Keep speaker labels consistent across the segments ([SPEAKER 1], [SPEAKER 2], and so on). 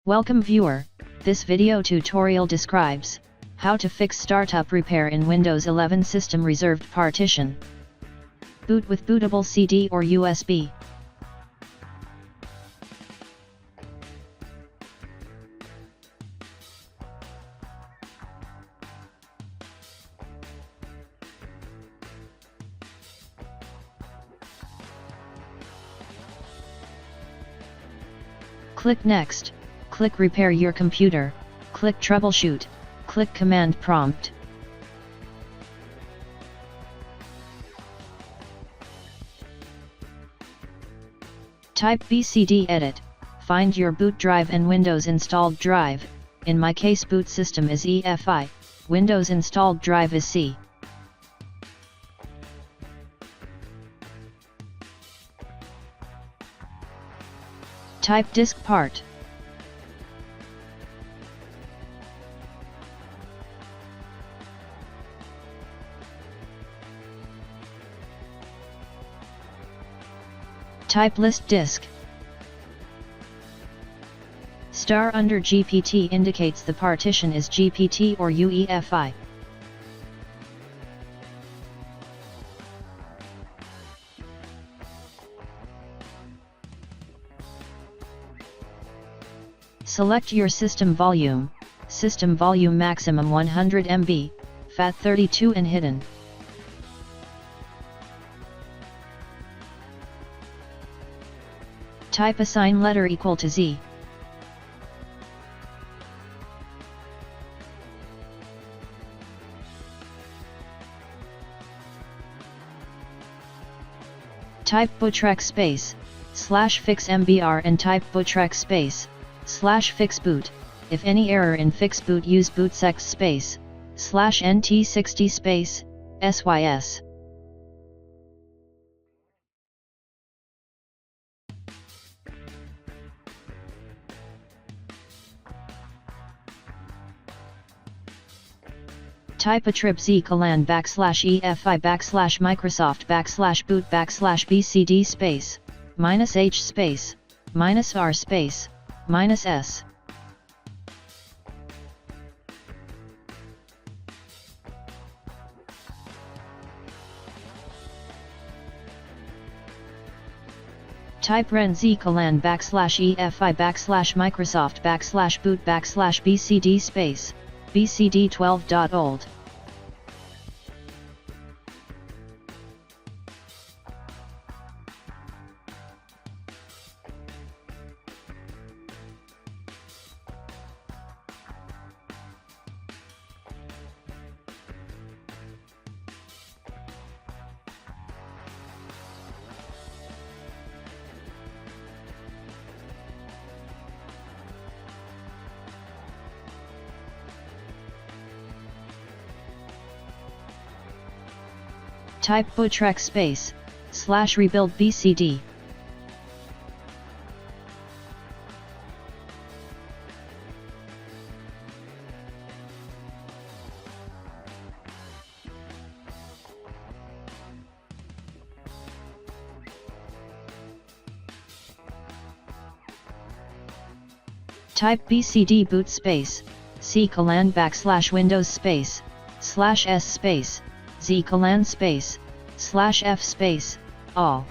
[SPEAKER 1] Welcome viewer, this video tutorial describes how to fix startup repair in Windows 11 system reserved partition. Boot with bootable CD or USB. Click Next, click Repair your computer, click Troubleshoot, click Command Prompt. Type BCD Edit, find your boot drive and Windows installed drive, in my case boot system is EFI, Windows installed drive is C. Type disk part. Type list disk. Star under GPT indicates the partition is GPT or UEFI. Select your system volume maximum 100 MB, FAT32 and hidden. Type assign letter equal to Z. Type bootrec space, /fix mbr and type bootrec space, /fix boot. If any error in fix boot use bootsex space, /nt60 space, sys. Type attrib z colan /efi /microsoft /boot /bcd space, -h space, -r space, -s. Type ren z colan /efi /microsoft /boot /bcd space, bcd12.old. Type bootrec space, /rebuild BCD. Type BCD boot space, c colan /Windows space, /s space, z colan space, /f space, all.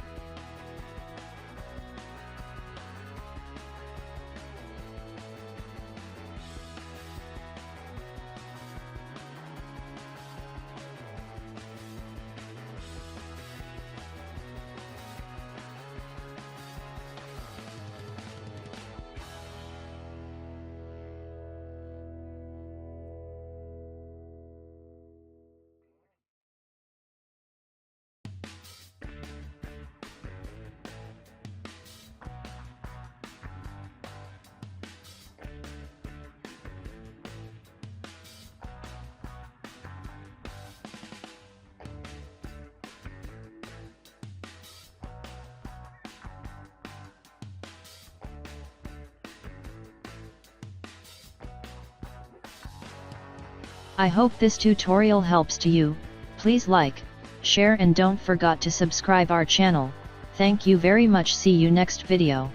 [SPEAKER 1] I hope this tutorial helps to you. Please like, share and don't forget to subscribe our channel. Thank you very much. See you next video.